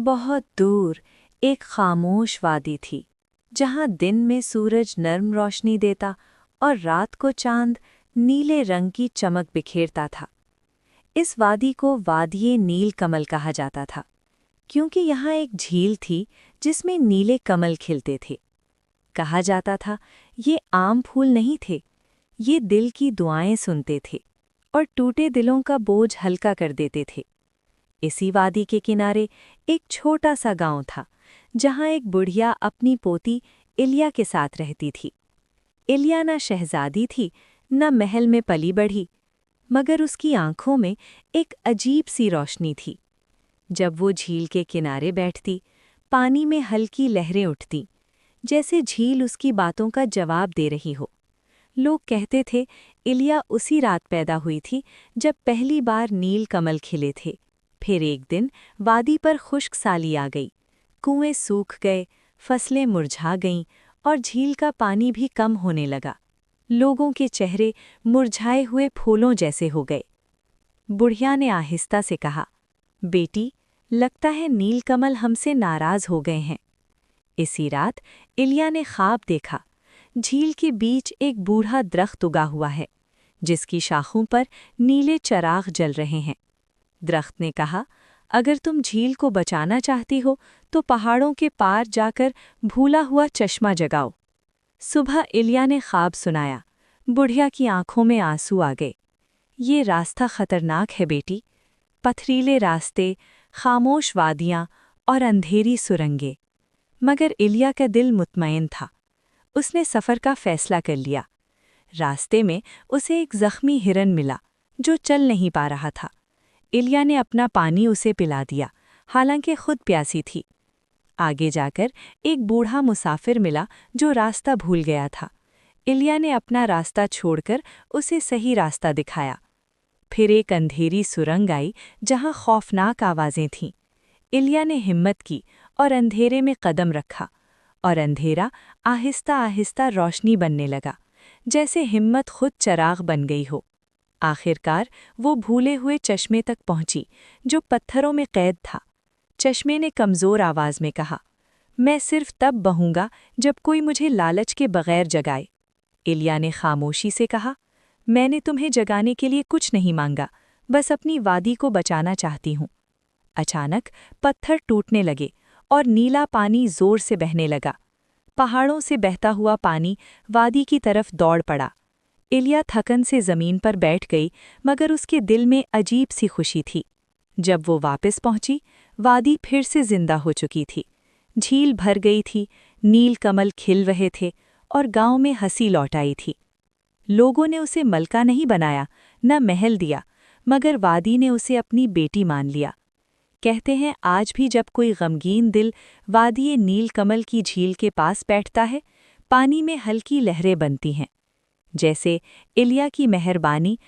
बहुत दूर एक खामोश वादी थी, जहां दिन में सूरज नर्म रोशनी देता और रात को चांद नीले रंग की चमक बिखेरता था। इस वादी को वादिये नील कमल कहा जाता था, क्योंकि यहाँ एक झील थी जिसमें नीले कमल खिलते थे। कहा जाता था, ये आम फूल नहीं थे, ये दिल की दुआएं सुनते थे और टूटे दिलों का बोझ हल्का कर देते थे। इसी वादी के किनारे एक छोटा सा गांव था, जहां एक बुढ़िया अपनी पोती इलिया के साथ रहती थी। इलिया न शहजादी थी, न महल में पली बढ़ी, मगर उसकी आंखों में एक अजीब सी रोशनी थी। जब वो झील के किनारे बैठती, पानी में हल्की लहरें उठती, जैसे झील उसकी बातों का जवाब दे रही हो। लोग कहते थे, इलिया उसी रात पैदा हुई थी जब पहली बार नील कमल खिले थे। फिर एक दिन वादी पर खुश्क साली आ गई, कुएं सूख गए, फसलें मुरझा गईं और झील का पानी भी कम होने लगा। लोगों के चेहरे मुरझाए हुए फूलों जैसे हो गए। बुढ़िया ने आहिस्ता से कहा, बेटी, लगता है नीलकमल हमसे नाराज हो गए हैं। इसी रात इलिया ने ख्वाब देखा, झील के बीच एक बूढ़ा दरख्त उगा हुआ है, जिसकी शाखों पर नीले चराग जल रहे हैं। दरख्त ने कहा, अगर तुम झील को बचाना चाहती हो तो पहाड़ों के पार जाकर भूला हुआ चश्मा जगाओ। सुबह इलिया ने ख्वाब सुनाया। बुढ़िया की आंखों में आंसू आ गए। ये रास्ता खतरनाक है बेटी, पथरीले रास्ते, खामोश वादियां और अंधेरी सुरंगें। मगर इलिया का दिल मुतमईन था। उसने सफ़र का फैसला कर लिया। रास्ते में उसे एक जख्मी हिरन मिला जो चल नहीं पा रहा था। इलिया ने अपना पानी उसे पिला दिया, हालांकि खुद प्यासी थी। आगे जाकर एक बूढ़ा मुसाफिर मिला जो रास्ता भूल गया था। इलिया ने अपना रास्ता छोड़कर उसे सही रास्ता दिखाया। फिर एक अंधेरी सुरंग आई जहां खौफनाक आवाज़ें थीं। इलिया ने हिम्मत की और अंधेरे में कदम रखा, और अंधेरा आहिस्ता आहिस्ता रोशनी बनने लगा, जैसे हिम्मत खुद चराग बन गई हो। आखिरकार वो भूले हुए चश्मे तक पहुंची, जो पत्थरों में कैद था। चश्मे ने कमज़ोर आवाज़ में कहा, मैं सिर्फ तब बहूंगा जब कोई मुझे लालच के बगैर जगाए। इलिया ने खामोशी से कहा, मैंने तुम्हें जगाने के लिए कुछ नहीं मांगा, बस अपनी वादी को बचाना चाहती हूँ। अचानक पत्थर टूटने लगे और नीला पानी जोर से बहने लगा। पहाड़ों से बहता हुआ पानी वादी की तरफ दौड़ पड़ा। इलिया थकन से ज़मीन पर बैठ गई, मगर उसके दिल में अजीब सी खुशी थी। जब वो वापस पहुंची, वादी फिर से जिंदा हो चुकी थी। झील भर गई थी, नील कमल खिल रहे थे और गांव में हंसी लौट आई थी। लोगों ने उसे मलका नहीं बनाया, न महल दिया, मगर वादी ने उसे अपनी बेटी मान लिया। कहते हैं, आज भी जब कोई गमगीन दिल वादिये नील कमल की झील के पास बैठता है, पानी में हल्की लहरें बनती हैं। जैसे इलिया की मेहरबानी